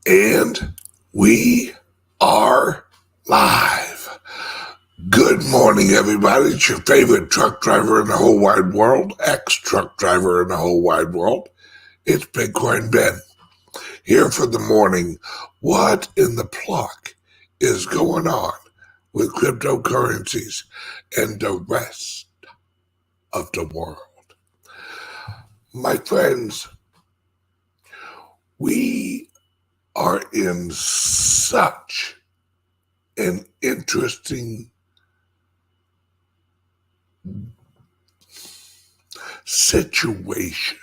And we are live. Good morning, everybody. It's your favorite truck driver in the whole wide world, ex-truck driver in the whole wide world. It's Bitcoin Ben, here for the morning. What in the pluck is going on with cryptocurrencies and the rest of the world? My friends, we are in such an interesting situation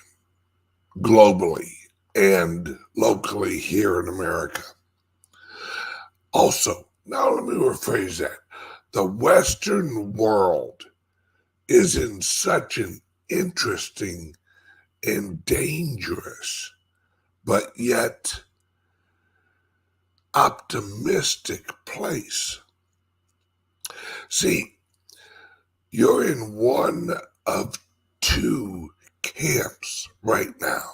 globally and locally here in America. Also, now let me rephrase that. The Western world is in such an interesting and dangerous, but yet optimistic place. See, you're in one of two camps right now.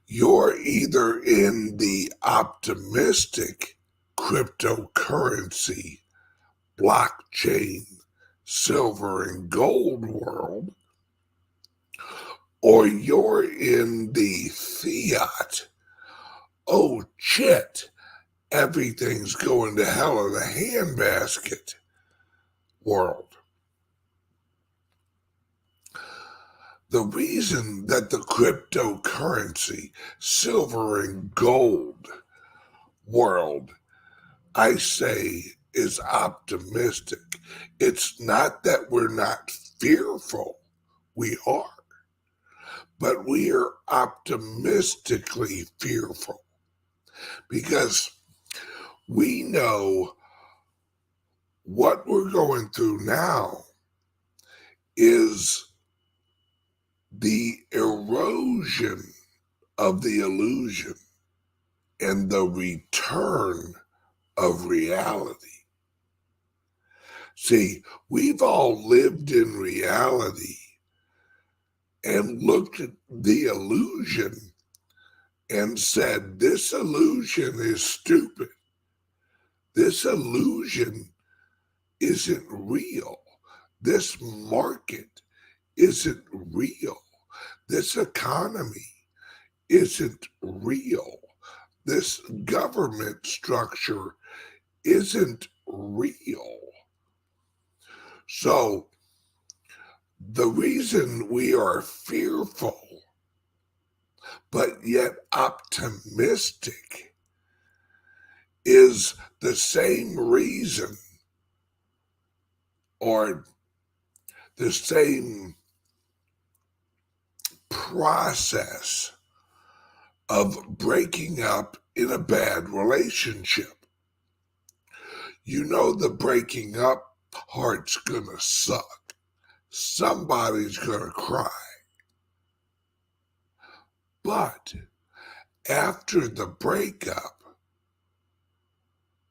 You're either in the optimistic cryptocurrency, blockchain, silver and gold world, or you're in the fiat, oh shit, everything's going to hell in a handbasket world. The reason that the cryptocurrency, silver and gold world, I say, is optimistic, it's not that we're not fearful. We are. But we are optimistically fearful because we know what we're going through now is the erosion of the illusion and the return of reality. See, we've all lived in reality and looked at the illusion and said, this illusion is stupid. This illusion isn't real. This market isn't real. This economy isn't real. This government structure isn't real. So the reason we are fearful but yet optimistic is the same reason or the same process of breaking up in a bad relationship. You know the breaking up part's gonna suck. Somebody's gonna cry. But after the breakup,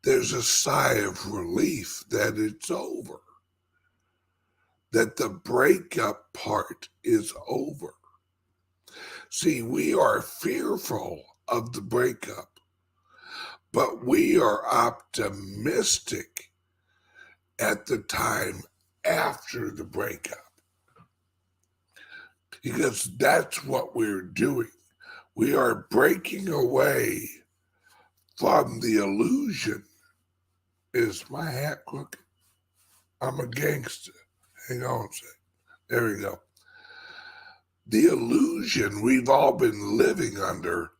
there's a sigh of relief that it's over, that the breakup part is over. See, we are fearful of the breakup, but we are optimistic at the time after the breakup, because that's what we're doing. We are breaking away from the illusion. Is my hat crooked? I'm a gangster. Hang on a second. There we go. The illusion we've all been living under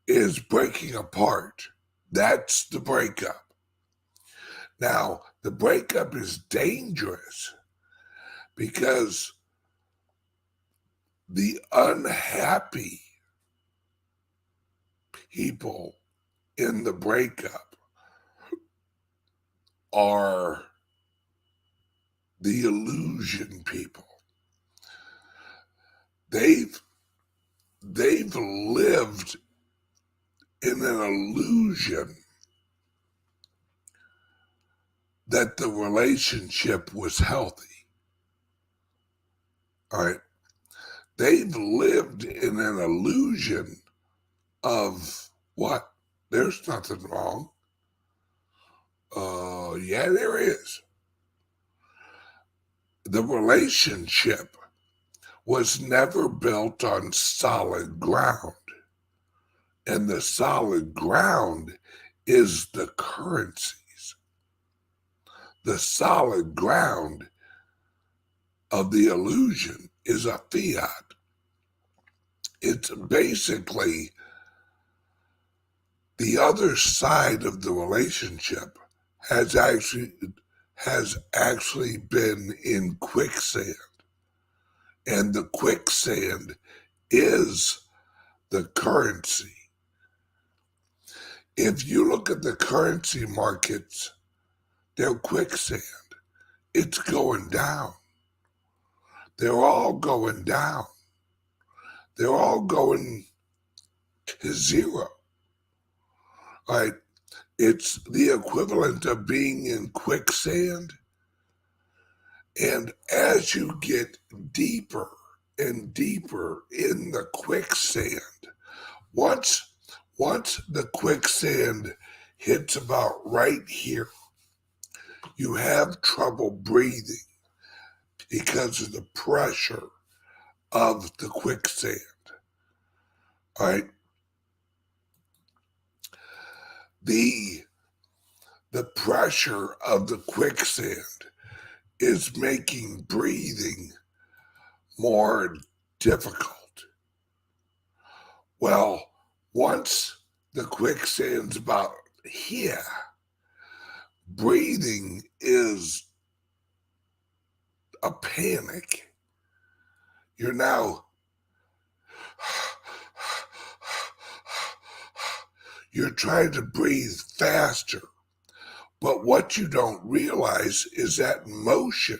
is breaking apart. That's the breakup. Now, the breakup is dangerous because the unhappy people in the breakup are the illusion people. They've lived in an illusion that the relationship was healthy. All right. They've lived in an illusion of what? There's nothing wrong. Yeah, there is. The relationship was never built on solid ground. And the solid ground is the currencies. The solid ground of the illusion is a fiat. It's basically the other side of the relationship has actually been in quicksand. And the quicksand is the currency. If you look at the currency markets, they're quicksand. It's going down. They're all going down. They're all going to zero. Right? It's the equivalent of being in quicksand. And as you get deeper and deeper in the quicksand, once the quicksand hits about right here, you have trouble breathing because of the pressure of the quicksand. All right? The pressure of the quicksand is making breathing more difficult. Well, once the quicksand's about here, breathing is a panic. You're now you're trying to breathe faster. But what you don't realize is that motion,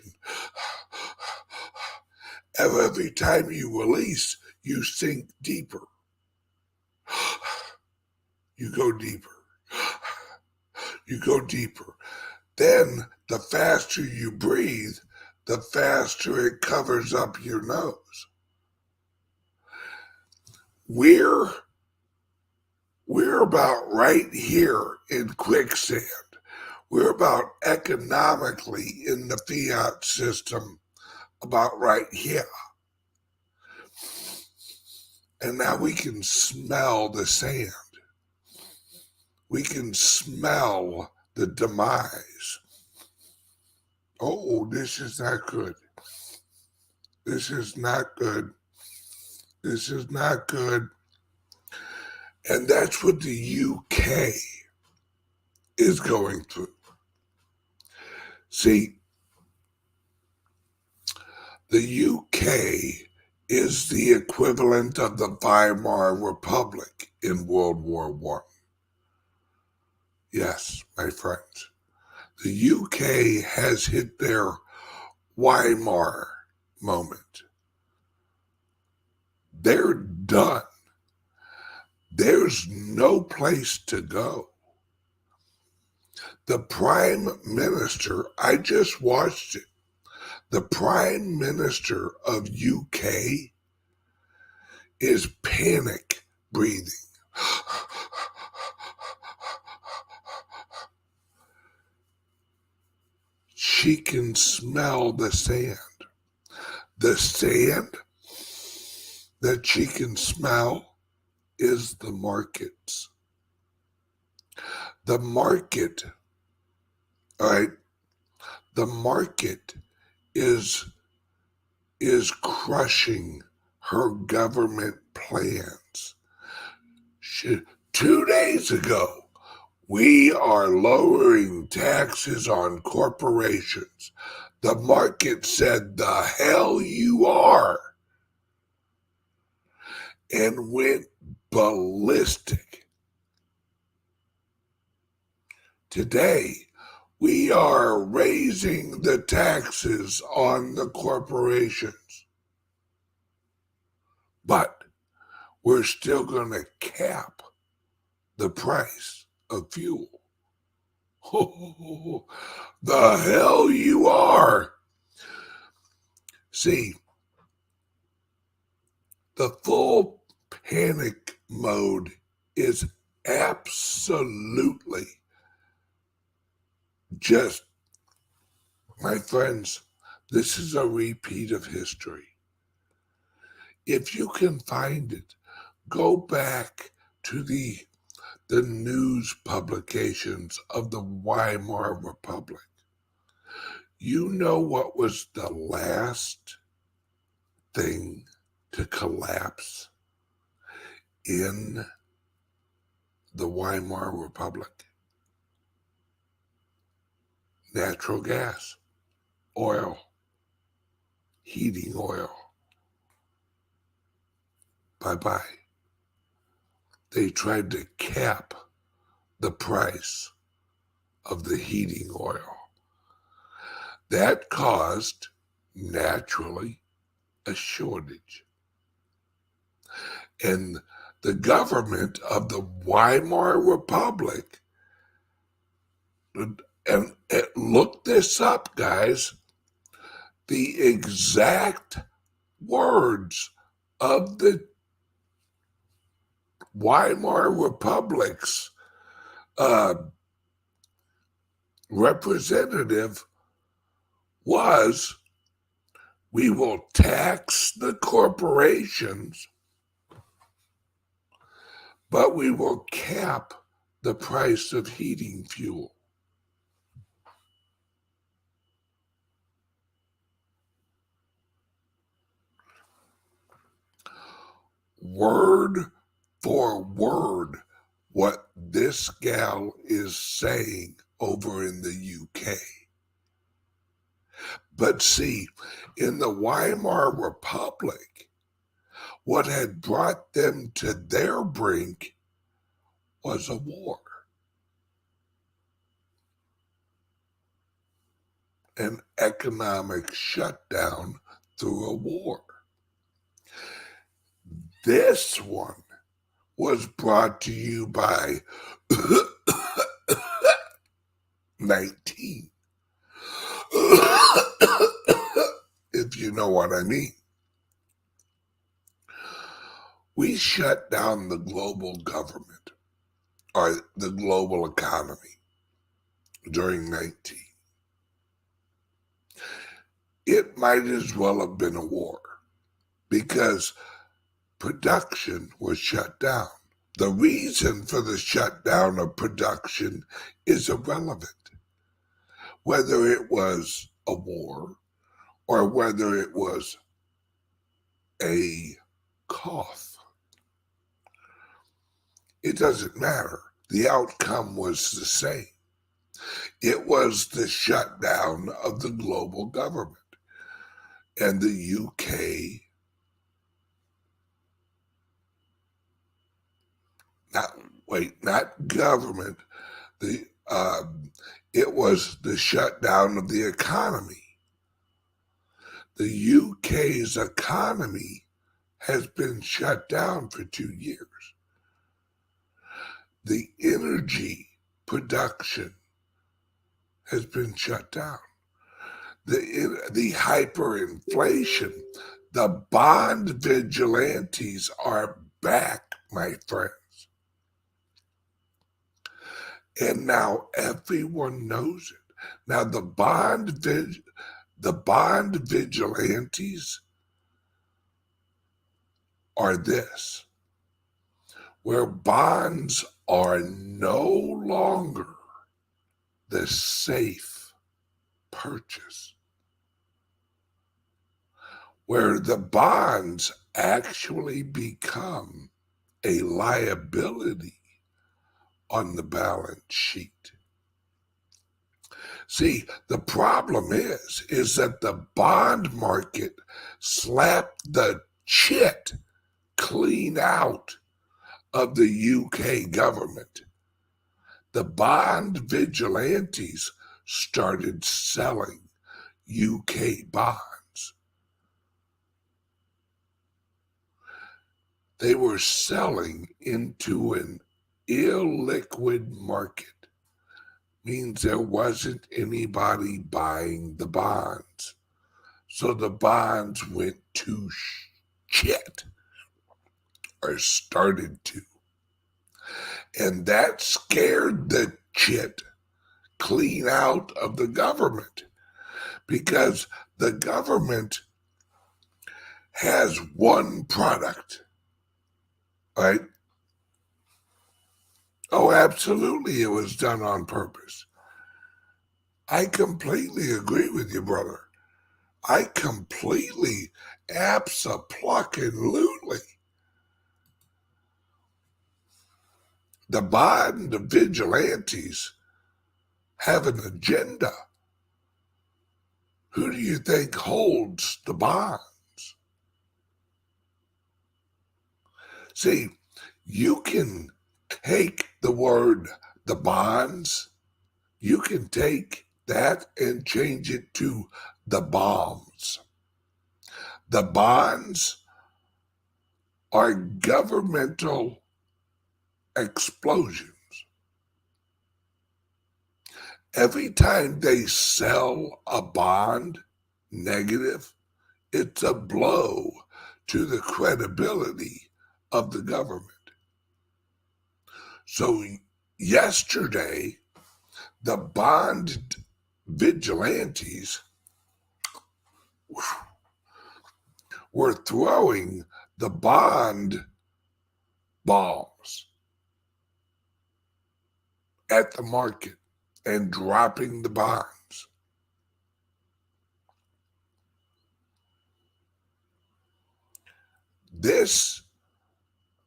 every time you release, you sink deeper. You go deeper. You go deeper. Then the faster you breathe, the faster it covers up your nose. We're about right here in quicksand. We're about economically in the fiat system about right here. And now we can smell the sand. We can smell the demise. Oh, this is not good. This is not good. This is not good. And that's what the UK is going through. See, the UK is the equivalent of the Weimar Republic in World War I. Yes, my friends. The UK has hit their Weimar moment. They're done. There's no place to go. The Prime Minister, I just watched it. The Prime Minister of UK is panic breathing. She can smell the sand. The sand that she can smell is the markets. The market, all right, the market is crushing her government plans. 2 days ago, we are lowering taxes on corporations. The market said, the hell you are, and went ballistic. Today, we are raising the taxes on the corporations, but we're still going to cap the price of fuel. Oh, the hell you are. See, the full panic mode is absolutely just, my friends, this is a repeat of history. If you can find it, go back to the news publications of the Weimar Republic. You know what was the last thing to collapse in the Weimar Republic? Natural gas, oil, heating oil. Bye-bye. They tried to cap the price of the heating oil. That caused, naturally, a shortage. And the government of the Weimar Republic, and look this up, guys, the exact words of the Weimar Republic's representative was, we will tax the corporations, but we will cap the price of heating fuel. Word for word what this gal is saying over in the UK. But see, in the Weimar Republic, what had brought them to their brink was a war. An economic shutdown through a war. This one was brought to you by 19. If you know what I mean. We shut down the global government or the global economy during 19. It might as well have been a war because production was shut down. The reason for the shutdown of production is irrelevant. Whether it was a war or whether it was a cough, it doesn't matter. The outcome was the same. It was the shutdown of the global government. And the UK, not government, it was the shutdown of the economy. The UK's economy has been shut down for 2 years. The energy production has been shut down. The hyperinflation, the bond vigilantes are back, my friends. And now everyone knows it. Now the bond vigilantes are this, where bonds are no longer the safe purchase, where the bonds actually become a liability on the balance sheet. See, the problem is that the bond market slapped the shit clean out of the UK government. The bond vigilantes started selling UK bonds. They were selling into an illiquid market. Means there wasn't anybody buying the bonds. So the bonds went to shit, or started to. And that scared the shit clean out of the government, because the government has one product, right? Oh, absolutely, it was done on purpose. I completely agree with you, brother. I completely, abso-plucking-lutely. The bond of vigilantes have an agenda. Who do you think holds the bonds? See, you can take the word the bonds, you can take that and change it to the bombs. The bonds are governmental explosions. Every time they sell a bond negative, it's a blow to the credibility of the government. So yesterday, the bond vigilantes were throwing the bond bombs at the market and dropping the bonds.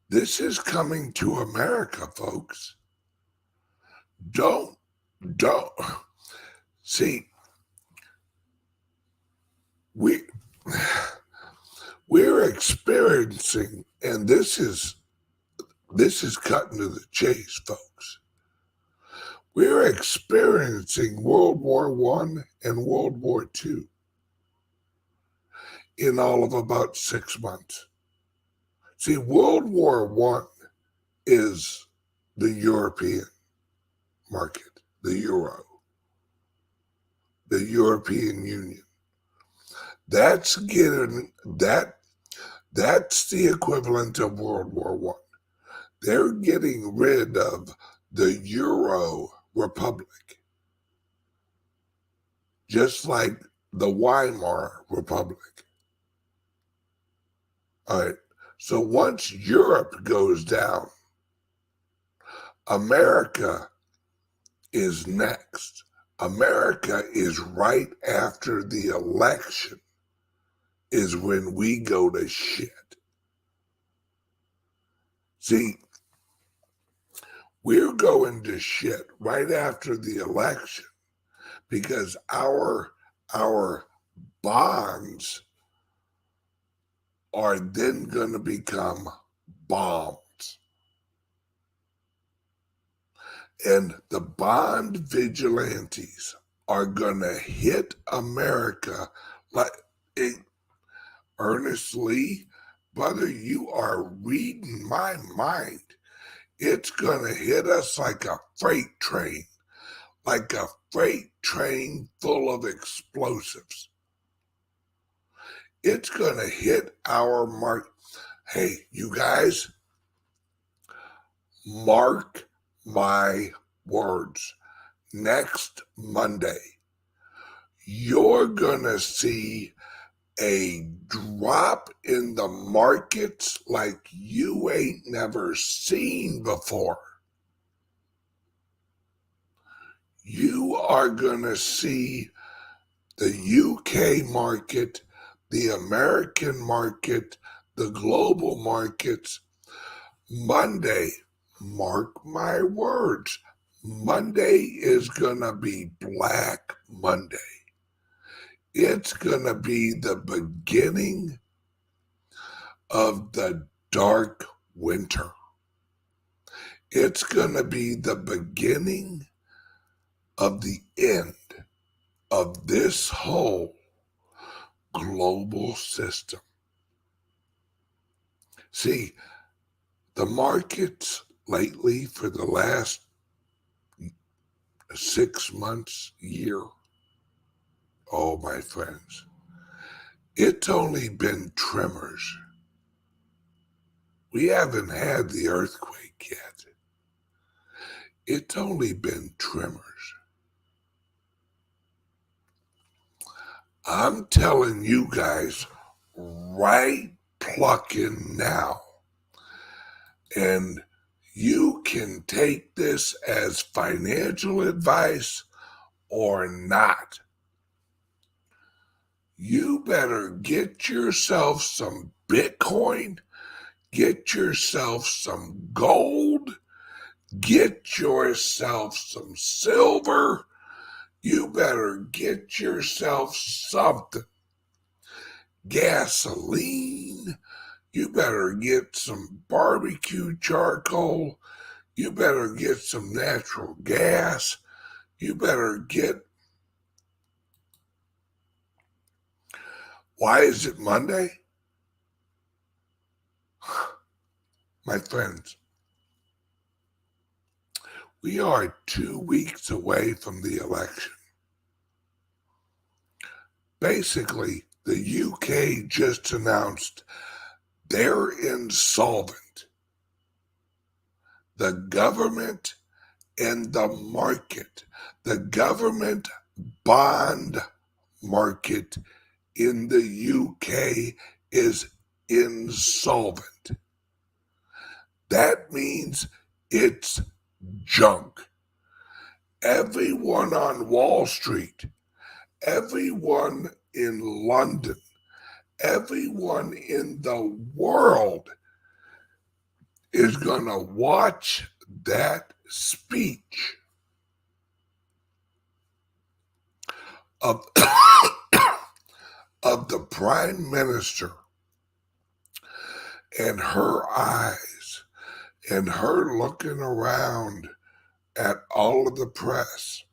This is coming to America, folks. Don't see, we're experiencing, and this is cutting to the chase, folks. We're experiencing World War I and World War II in all of about 6 months. See, World War I is the European market, the euro, the European Union. That's the equivalent of World War I. They're getting rid of the Euro Republic, just like the Weimar Republic. All right. So once Europe goes down, America is next. America is right after the election, is when we go to shit. See, we're going to shit right after the election because our bonds are then going to become bombs. And the bond vigilantes are going to hit America like earnestly. Brother, you are reading my mind. It's going to hit us like a freight train full of explosives. It's going to hit our mark. Hey, you guys, mark my words. Next Monday, you're going to see a drop in the markets like you ain't never seen before. You are going to see the UK market, the American market, the global markets. Monday, mark my words, Monday is going to be Black Monday. It's going to be the beginning of the dark winter. It's going to be the beginning of the end of this whole global system. See, the markets lately for the last 6 months, year, oh, my friends, it's only been tremors. We haven't had the earthquake yet. It's only been tremors. I'm telling you guys right plucking now. And you can take this as financial advice or not. You better get yourself some Bitcoin, get yourself some gold, get yourself some silver. You better get yourself something. Gasoline. You better get some barbecue charcoal. You better get some natural gas. You better get... Why is it Monday? My friends, we are 2 weeks away from the election. Basically, the UK just announced they're insolvent. The government and the market, the government bond market in the UK is insolvent. That means it's junk. Everyone on Wall Street, everyone in London, everyone in the world is going to watch that speech of, of the Prime Minister and her eyes and her looking around at all of the press.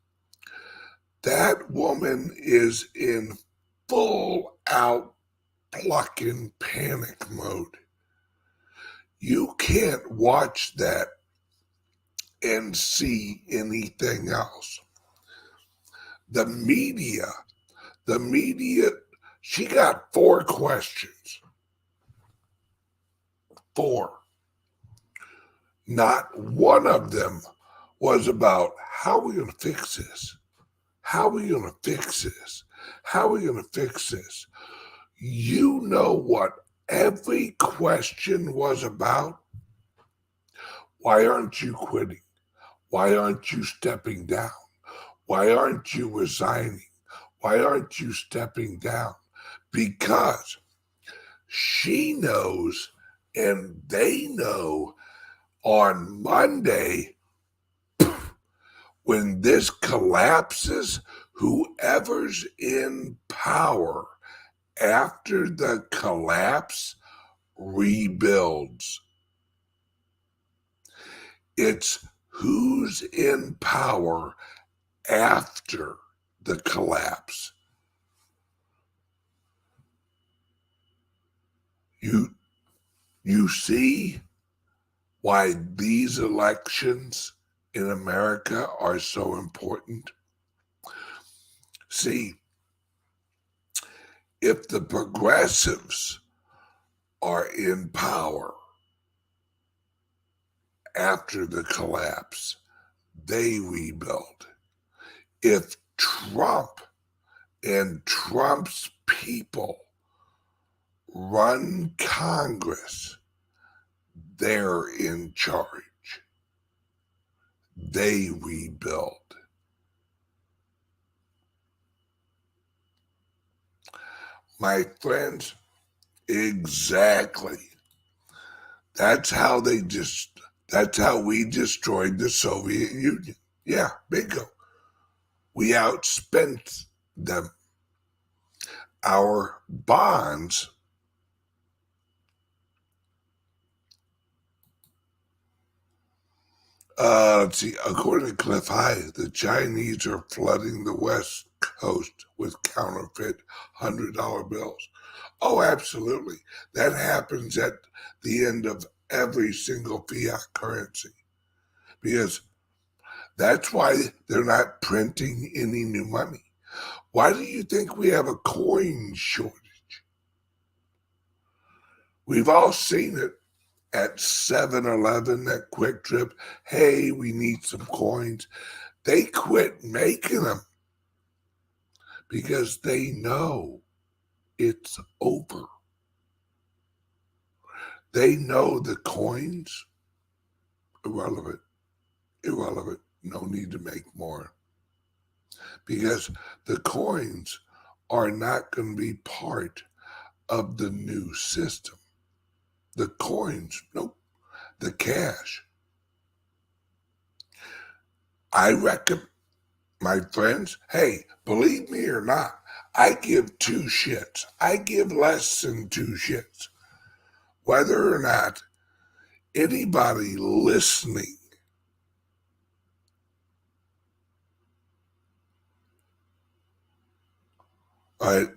That woman is in full out plucking panic mode. You can't watch that and see anything else. The media, she got 4 questions. 4. Not one of them was about how are we going to fix this? How are we going to fix this? How are we going to fix this? You know what every question was about? Why aren't you quitting? Why aren't you stepping down? Why aren't you resigning? Why aren't you stepping down? Because she knows and they know on Monday, when this collapses, whoever's in power after the collapse rebuilds. It's who's in power after the collapse. You see why these elections in America are so important? See, if the progressives are in power after the collapse, they rebuild. If Trump and Trump's people run Congress, they're in charge. They rebuild. My friends, exactly. That's how we destroyed the Soviet Union. Yeah, bingo. We outspent them. Our bonds let's see, according to Cliff High, the Chinese are flooding the West Coast with counterfeit $100 bills. Oh, absolutely. That happens at the end of every single fiat currency. Because that's why they're not printing any new money. Why do you think we have a coin shortage? We've all seen it at 7-Eleven, at Quick Trip, hey, we need some coins. They quit making them because they know it's over. They know the coins, irrelevant, no need to make more. Because the coins are not going to be part of the new system. The coins, nope, the cash. I reckon, my friends, hey, believe me or not, I give 2 shits. I give less than 2 shits. Whether or not anybody listening right,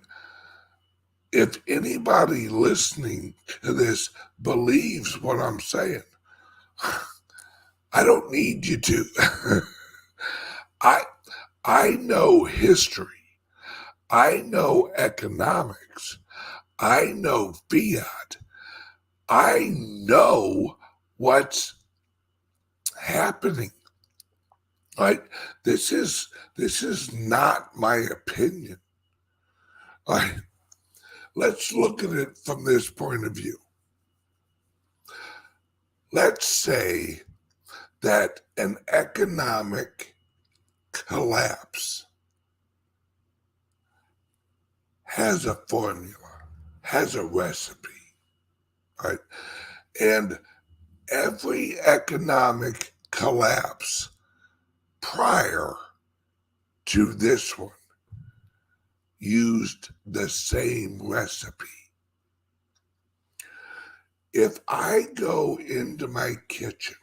if anybody listening to this believes what I'm saying, I don't need you to. I know history. I know economics. I know fiat. I know what's happening. Right? This is not my opinion. Right? Let's look at it from this point of view. Let's say that an economic collapse has a formula, has a recipe, right? And every economic collapse prior to this one used the same recipe. If I go into my kitchen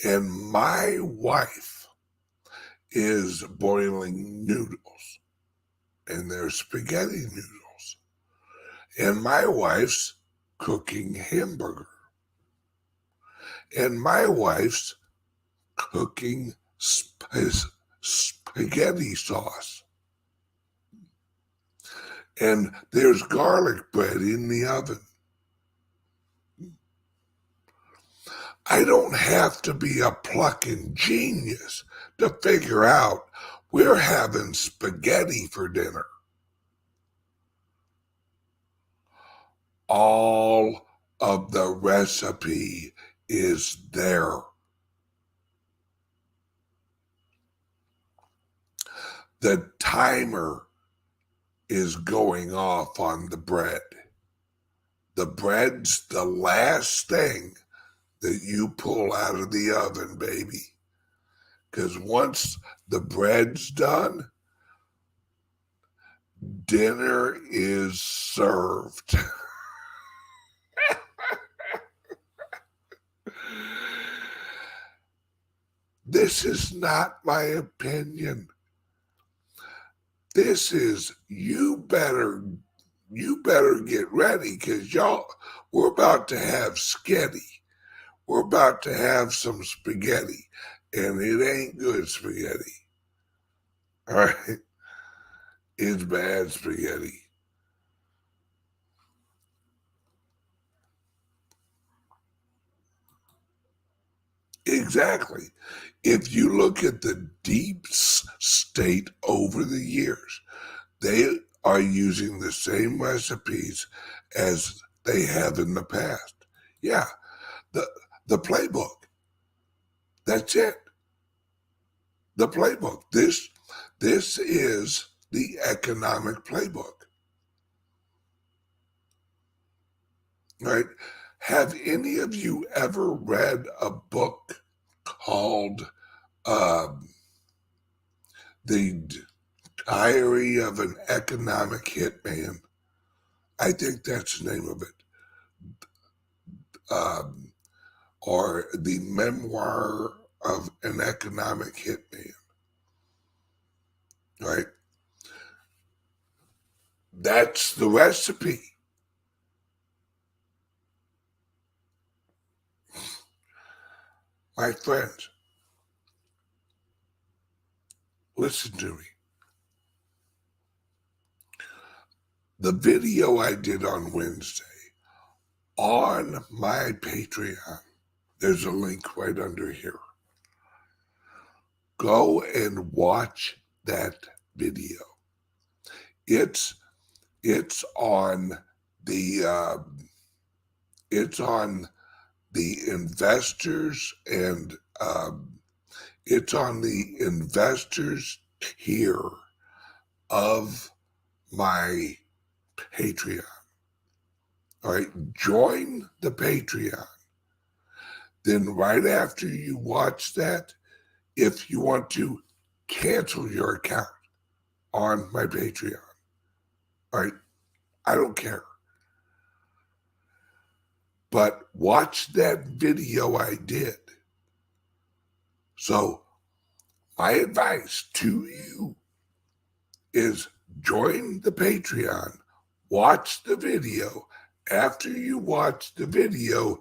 and my wife is boiling noodles, and they're spaghetti noodles, and my wife's cooking hamburger, and my wife's cooking spaghetti sauce, and there's garlic bread in the oven. I don't have to be a plucking genius to figure out we're having spaghetti for dinner. All of the recipe is there. The timer is going off on the bread. The bread's the last thing that you pull out of the oven, baby. Because once the bread's done, dinner is served. This is not my opinion. This is, you better get ready, because we're about to have sketty. We're about to have some spaghetti, and it ain't good spaghetti. All right? It's bad spaghetti. Exactly. If you look at the deep state over the years, they are using the same recipes as they have in the past. Yeah, the playbook. That's it. The playbook. This is the economic playbook. Right? Have any of you ever read a book called The Diary of an Economic Hitman? I think that's the name of it. Or The Memoir of an Economic Hitman. Right? That's the recipe. My friends, listen to me. The video I did on Wednesday on my Patreon. There's a link right under here. Go and watch that video. It's on the investors and it's on the investors tier of my Patreon. All right, join the Patreon. Then right after you watch that, if you want to cancel your account on my Patreon, all right, I don't care. But watch that video I did. So my advice to you is join the Patreon, watch the video. After you watch the video,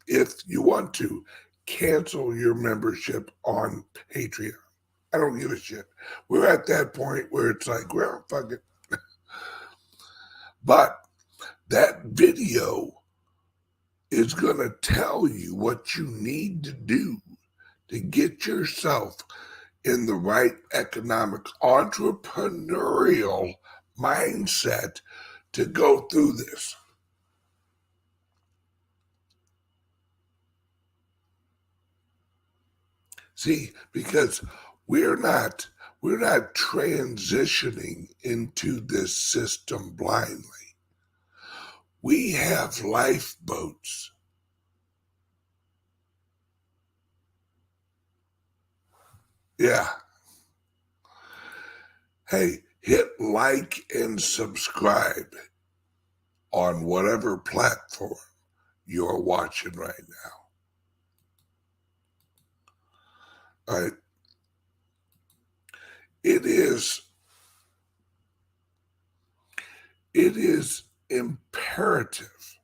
if you want to, cancel your membership on Patreon. I don't give a shit. We're at that point where it's like, well, fuck it. But that video is going to tell you what you need to do to get yourself in the right economic entrepreneurial mindset to go through this. See, because we're not transitioning into this system blindly. We have lifeboats. Yeah. Hey, hit like and subscribe on whatever platform you're watching right now. All right. It is imperative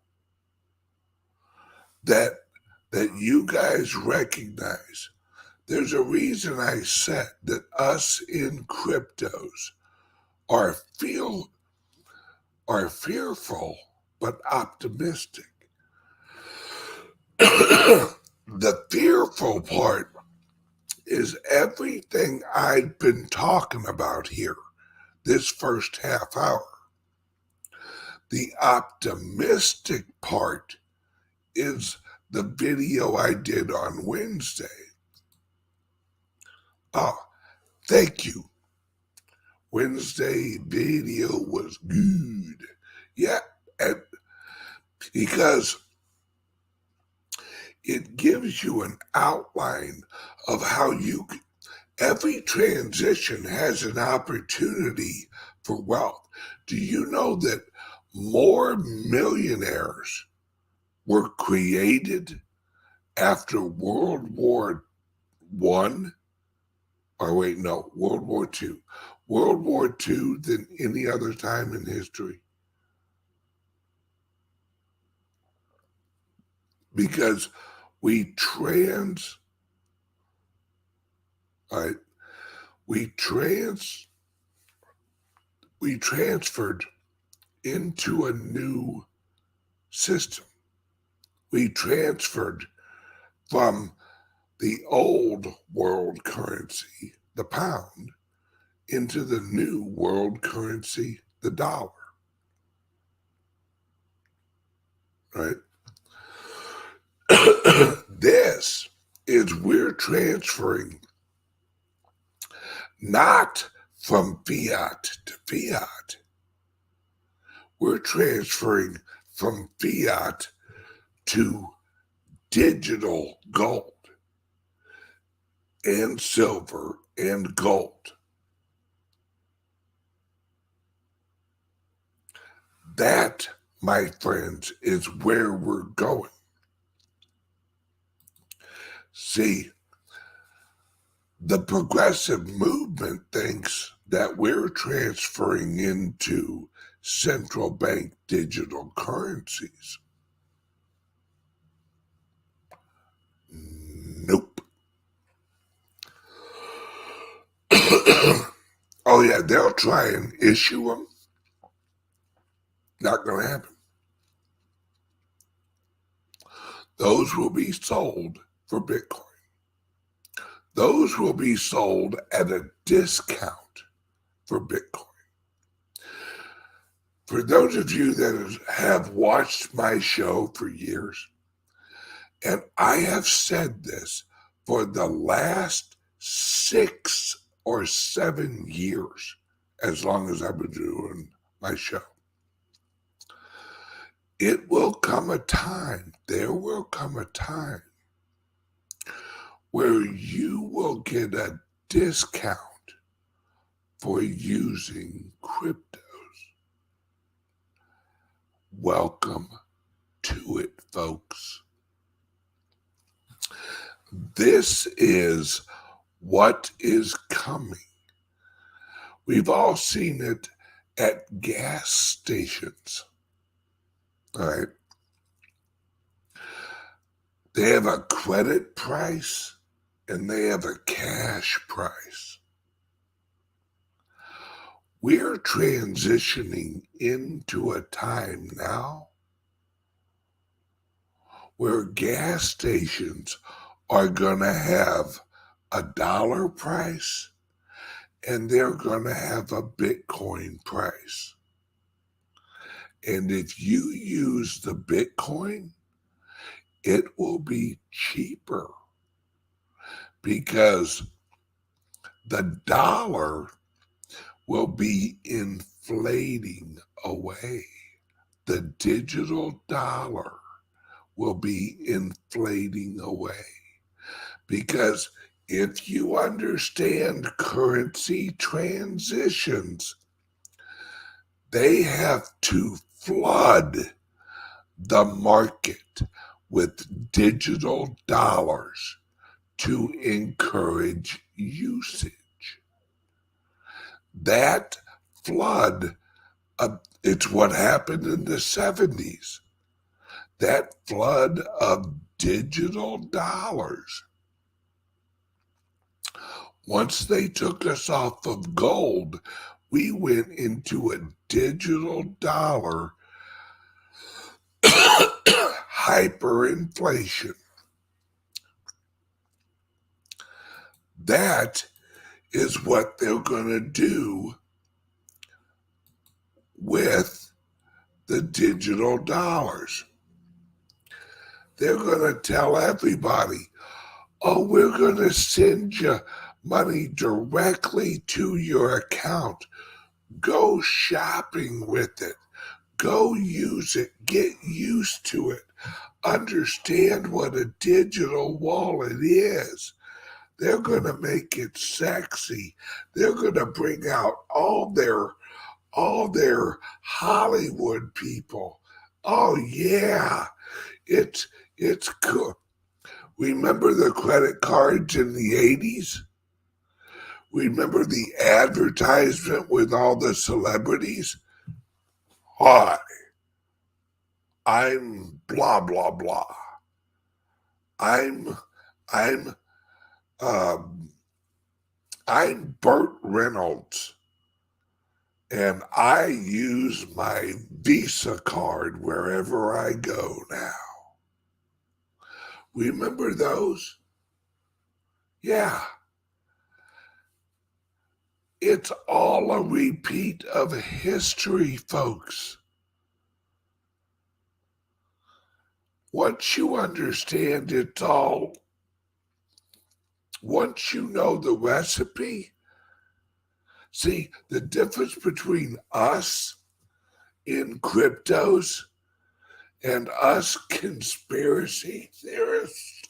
that you guys recognize there's a reason I said that us in cryptos are fearful but optimistic. The fearful part is everything I've been talking about here this first half hour. The optimistic part is the video I did on Wednesday. Oh, thank you. Wednesday video was good. Yeah, and because it gives you an outline of how every transition has an opportunity for wealth. Do you know that more millionaires were created after World War I? Or wait, no, World War II. World War II than any other time in history. Because we transferred into a new system. We transferred from the old world currency, the pound, into the new world currency, the dollar. Right? This is we're transferring not from fiat to fiat. We're transferring from fiat to digital gold and silver and gold. That, my friends, is where we're going. See, the progressive movement thinks that we're transferring into central bank digital currencies. Nope. Oh yeah, they'll try and issue them. Not going to happen. those will be sold for Bitcoin. Those will be sold at a discount for Bitcoin. For those of you that have watched my show for years, and I have said this for the last 6 or 7 years, as long as I've been doing my show, it will come a time, there will come a time where you will get a discount for using cryptos. Welcome to it, folks. This is what is coming. We've all seen it at gas stations. All right. They have a credit price and they have a cash price. We're transitioning into a time now where gas stations are going to have a dollar price and they're going to have a Bitcoin price. And if you use the Bitcoin, it will be cheaper because the dollar will be inflating away. The digital dollar will be inflating away. Because if you understand currency transitions, they have to flood the market with digital dollars to encourage usage. That flood, it's what happened in the 70s. That flood of digital dollars. Once they took us off of gold, we went into a digital dollar hyperinflation. That is what they're going to do with the digital dollars. They're going to tell everybody, oh, we're going to send you money directly to your account. Go shopping with it. Go use it. Get used to it. Understand what a digital wallet is. They're going to make it sexy. They're going to bring out all their Hollywood people. Oh yeah, it's cool. Remember the credit cards in the 80s? Remember the advertisement with all the celebrities? Hi, I'm blah blah blah. I'm Burt Reynolds, and I use my Visa card wherever I go now. Remember those? Yeah. It's all a repeat of history, folks. Once you understand it's all, once you know the recipe, see, the difference between us in cryptos and us conspiracy theorists,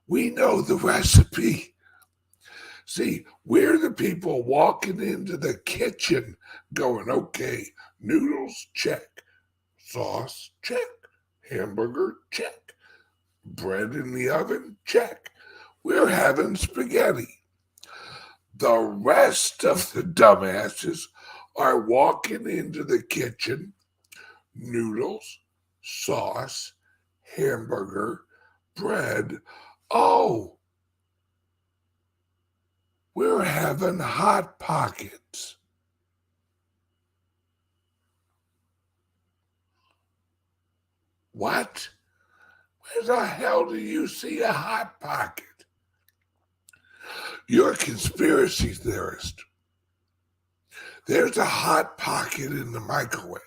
we know the recipe. See, we're the people walking into the kitchen going, okay, noodles, check. Sauce, check. Hamburger, check. Bread in the oven, check. We're having spaghetti. The rest of the dumbasses are walking into the kitchen, noodles, sauce, hamburger, bread. Oh, we're having Hot Pockets. What? Where the hell do you see a hot pocket? You're a conspiracy theorist. There's a hot pocket in the microwave.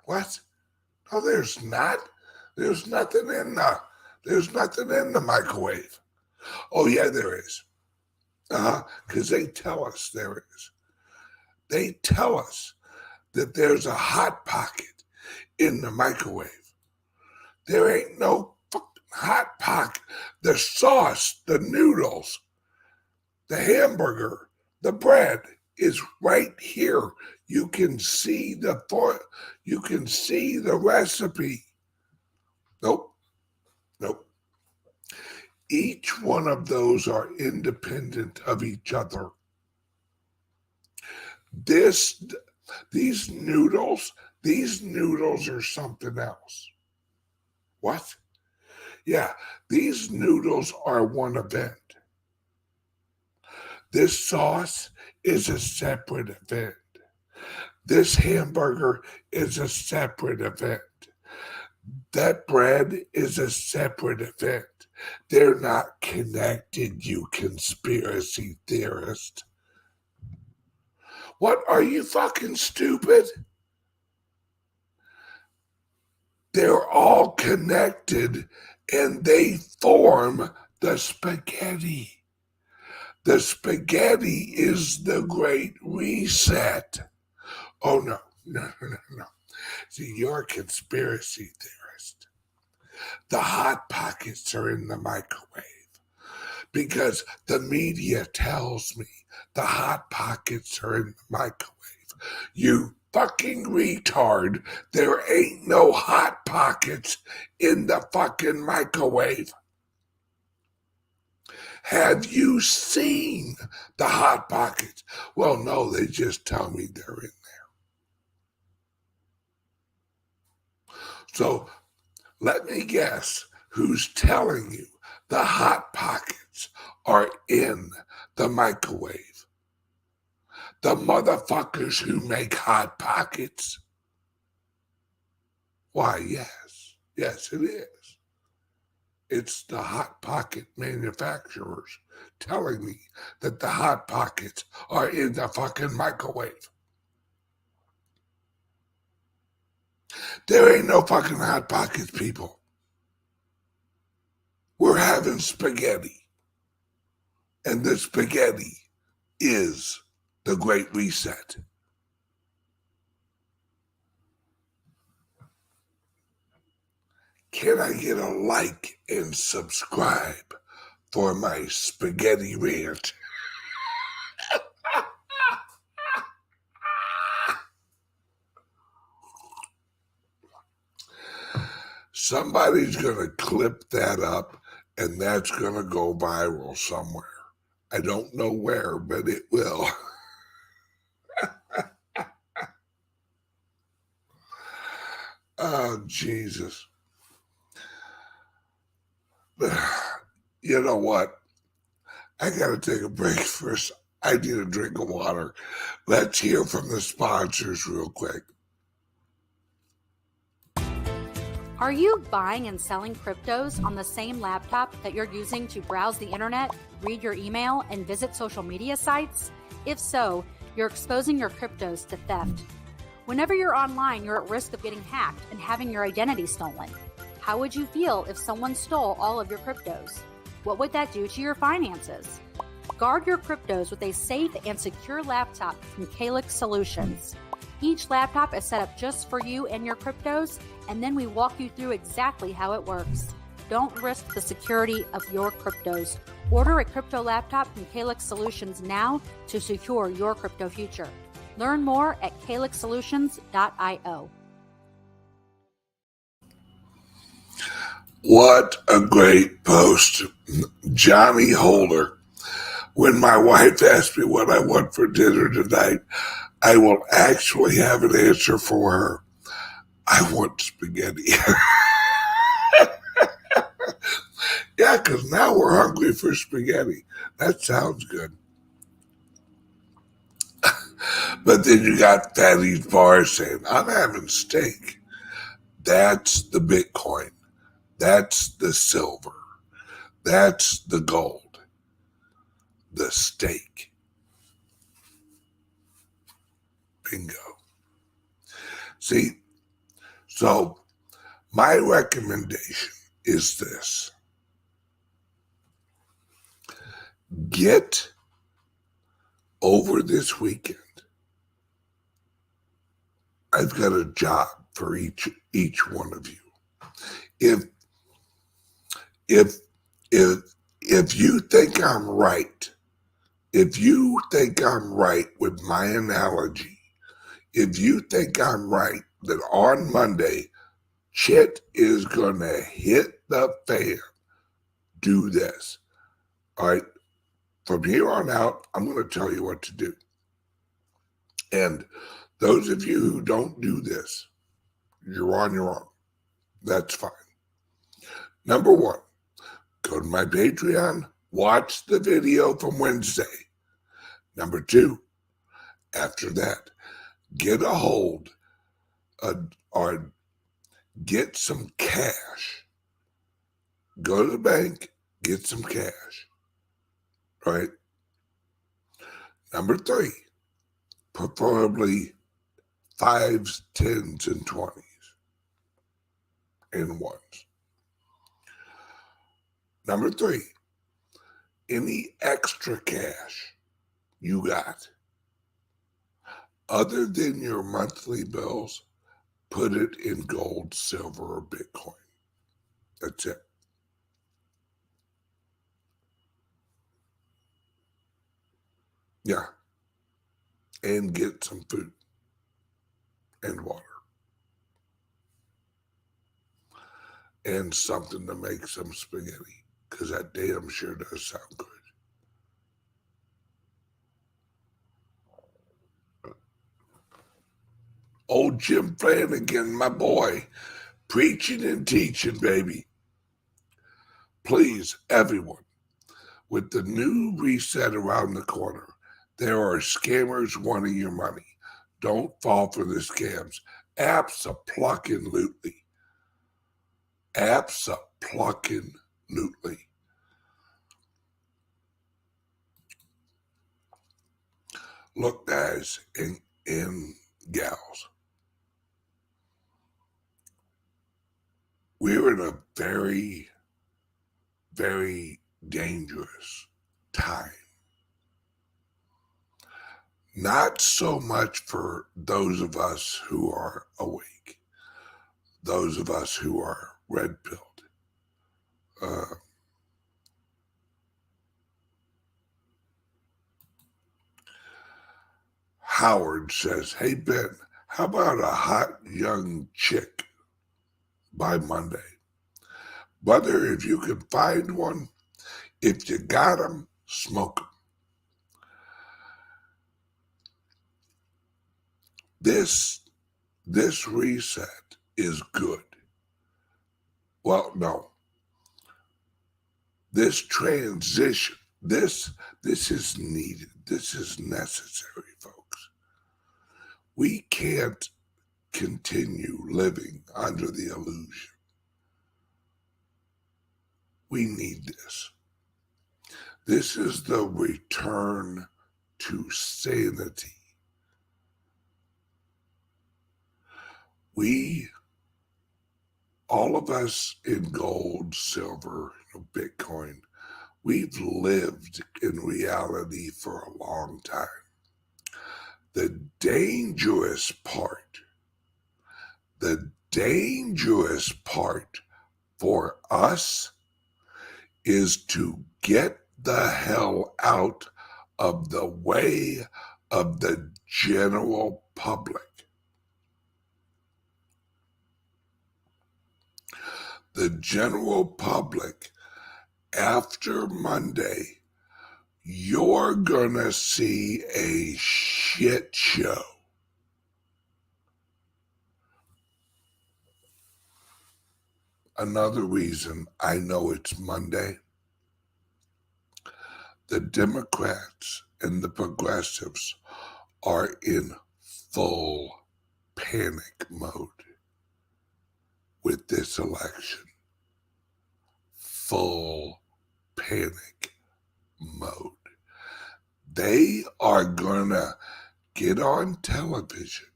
What? No, there's not. There's nothing in the microwave. Oh yeah, there is. Because they tell us there is. They tell us that there's a hot pocket in the microwave. There ain't no fucking hot pocket. The sauce, the noodles, the hamburger, the bread is right here. You can see the recipe. Nope. Each one of those are independent of each other. These noodles are something else. What? Yeah, these noodles are one event. This sauce is a separate event. This hamburger is a separate event. That bread is a separate event. They're not connected, you conspiracy theorist. What, are you fucking stupid? They're all connected and they form the spaghetti. The spaghetti is the Great Reset. Oh, no. See, you're a conspiracy theorist. The hot pockets are in the microwave because the media tells me the hot pockets are in the microwave. You fucking retard. There ain't no hot pockets in the fucking microwave. Have you seen the hot pockets? Well, no, they just tell me they're in there. So let me guess who's telling you the hot pockets are in the microwave. The motherfuckers who make hot pockets. Why, yes. Yes, it is. It's the hot pocket manufacturers telling me that the hot pockets are in the fucking microwave. There ain't no fucking hot pockets, people. We're having spaghetti. And the spaghetti is the Great Reset. Can I get a like and subscribe for my spaghetti rant? Somebody's going to clip that up and that's going to go viral somewhere. I don't know where, but it will. Oh, Jesus. You know what? I got to take a break first. I need a drink of water. Let's hear from the sponsors real quick. Are you buying and selling cryptos on the same laptop that you're using to browse the internet, read your email, and visit social media sites? If so, you're exposing your cryptos to theft. Whenever you're online, you're at risk of getting hacked and having your identity stolen. How would you feel if someone stole all of your cryptos? What would that do to your finances? Guard your cryptos with a safe and secure laptop from CALIX Solutions. Each laptop is set up just for you and your cryptos, and then we walk you through exactly how it works. Don't risk the security of your cryptos. Order a crypto laptop from CALIX Solutions now to secure your crypto future. Learn more at calixsolutions.io. What a great post. Johnny Holder. When my wife asks me what I want for dinner tonight, I will actually have an answer for her. I want spaghetti. Yeah, because now we're hungry for spaghetti. That sounds good. But then you got Fatty's Bar saying, I'm having steak. That's the Bitcoin. That's the silver. That's the gold. The steak. Bingo. See, so my recommendation is this. Get over this weekend. I've got a job for each one of you. If you think I'm right, if you think I'm right with my analogy, if you think I'm right that on Monday shit is gonna hit the fan, do this. All right. From here on out, I'm going to tell you what to do. And those of you who don't do this, you're on your own. That's fine. Number one, go to my Patreon, watch the video from Wednesday. Number two, after that, get a hold or get some cash. Go to the bank, get some cash. Right? Number three, preferably 5s, 10s, and 20s and 1s. Number three, any extra cash you got, other than your monthly bills, put it in gold, silver, or Bitcoin. That's it. Yeah. And get some food and water. And something to make some spaghetti, because that damn sure does sound good. Old Jim Flanagan, my boy, preaching and teaching, baby. Please, everyone, with the new reset around the corner, there are scammers wanting your money. Don't fall for the scams. Abso-plucking-lutely. Abso-plucking-lutely. Look, guys and gals, we're in a very, very dangerous time. Not so much for those of us who are awake, those of us who are red-pilled. Howard says, hey, Ben, how about a hot young chick by Monday? Brother, if you can find one, if you got them, smoke them. This reset is good. Well, no. This transition, this is needed. This is necessary, folks. We can't continue living under the illusion. We need this. This is the return to sanity. We, all of us in gold, silver, Bitcoin, we've lived in reality for a long time. The dangerous part for us is to get the hell out of the way of the general public. The general public, after Monday, you're gonna see a shit show. Another reason I know it's Monday, the Democrats and the progressives are in full panic mode with this election. Full panic mode. They are gonna get on television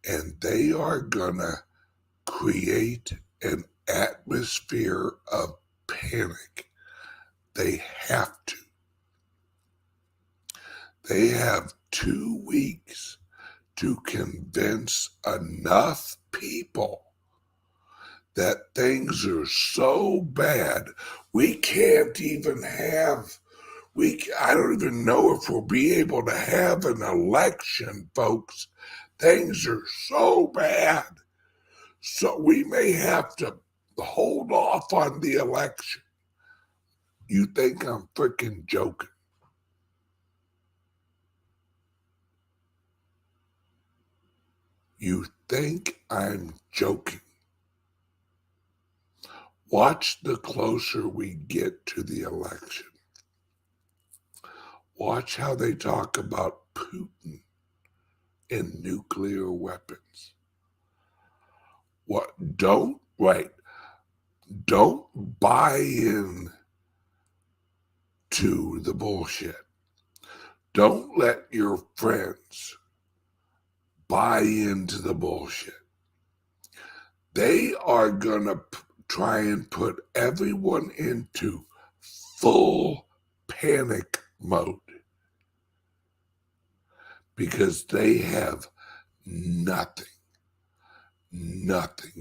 and they are gonna create an atmosphere of panic. They have to. They have 2 weeks to convince enough people that things are so bad we can't even have, I don't even know if we'll be able to have an election, folks. Things are so bad. So we may have to hold off on the election. You think I'm freaking joking? You think I'm joking? Watch the closer we get to the election. Watch how they talk about Putin and nuclear weapons. Don't buy in to the bullshit. Don't let your friends buy into the bullshit. They are gonna try and put everyone into full panic mode because they have nothing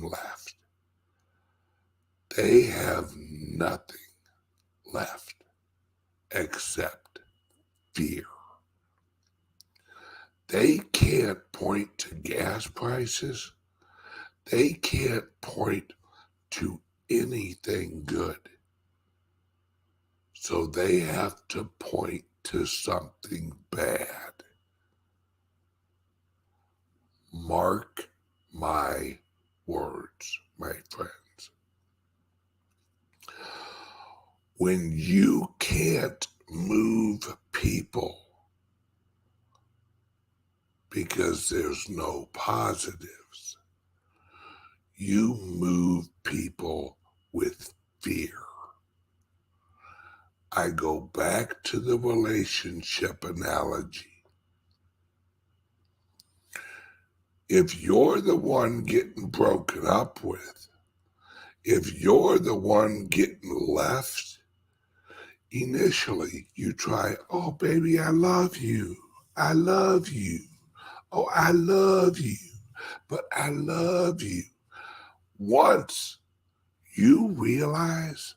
left. They have nothing left except fear. They can't point to gas prices. They can't point to anything good. So they have to point to something bad. Mark my words, my friends. When you can't move people because there's no positives, you move people with fear. I go back to the relationship analogy. If you're the one getting broken up with, if you're the one getting left, initially you try, oh, baby, I love you. I love you. Oh, I love you. But I love you. Once you realize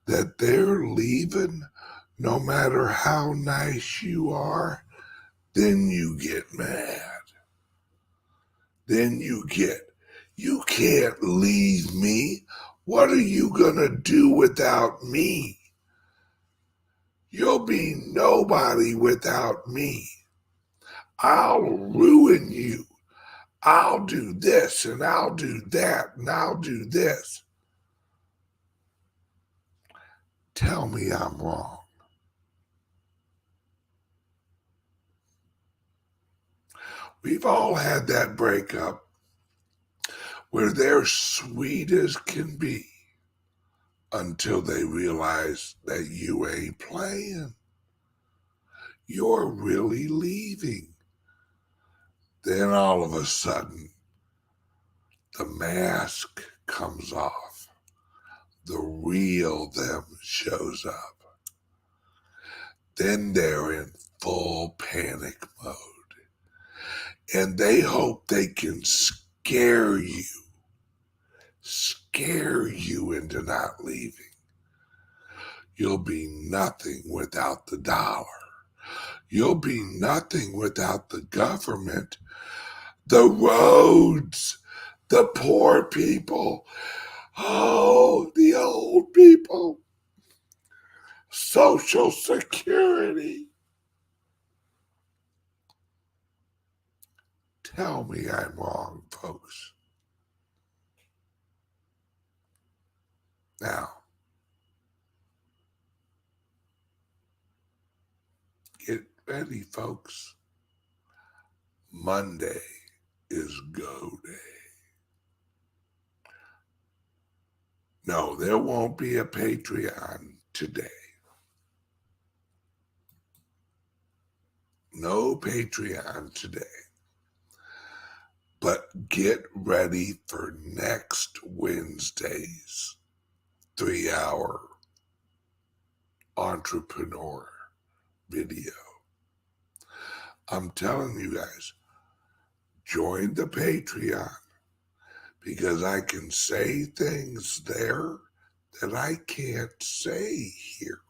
that they're leaving, no matter how nice you are, then you get mad. Then you can't leave me. What are you gonna do without me? You'll be nobody without me. I'll ruin you. I'll do this and I'll do that and I'll do this. Tell me I'm wrong. We've all had that breakup where they're sweet as can be until they realize that you ain't playing. You're really leaving. Then all of a sudden, the mask comes off. The real them shows up. Then they're in full panic mode. And they hope they can scare you into not leaving. You'll be nothing without the dollar. You'll be nothing without the government, the roads, the poor people, oh, the old people, Social Security. Tell me I'm wrong, folks. Now, get ready, folks. Monday is go day. No, there won't be a Patreon today. No Patreon today. But get ready for next Wednesday's 3-hour entrepreneur video. I'm telling you guys, join the Patreon because I can say things there that I can't say here.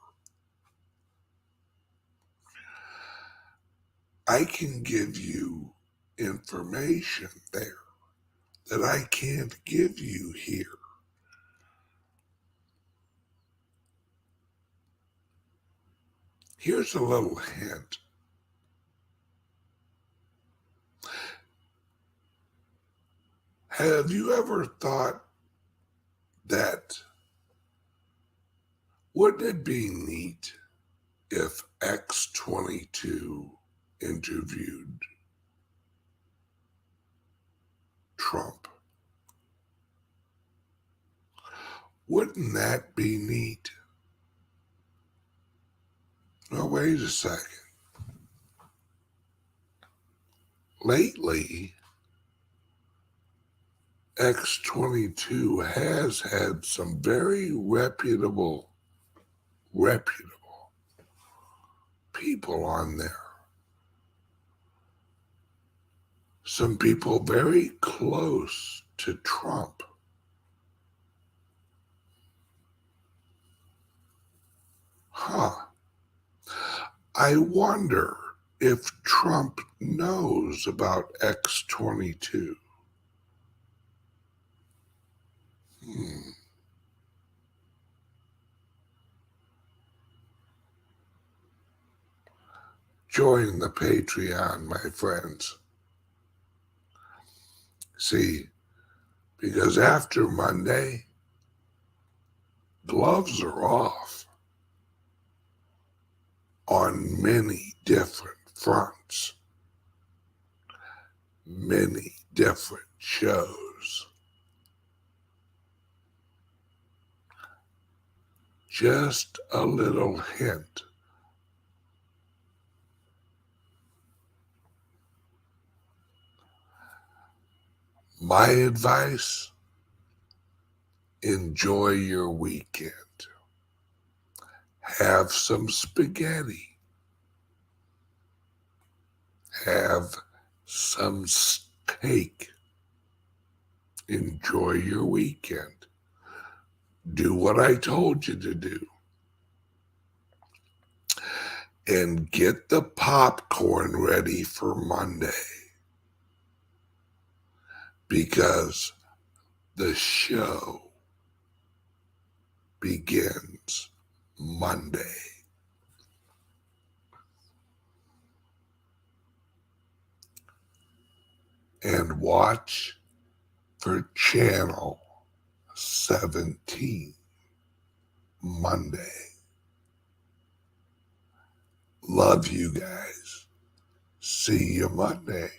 I can give you information there that I can't give you here. Here's a little hint. Have you ever thought that wouldn't it be neat if X-22 interviewed Trump? Wouldn't that be neat? Well, wait a second. Lately, X-22 has had some very reputable people on there. Some people very close to Trump. I wonder if Trump knows about X-22. Join the Patreon, my friends. See, because after Monday, gloves are off on many different fronts, many different shows. Just a little hint. My advice, enjoy your weekend. Have some spaghetti. Have some steak. Enjoy your weekend. Do what I told you to do. And get the popcorn ready for Monday. Because the show begins Monday. And watch for channel 17 Monday. Love you guys. See you Monday.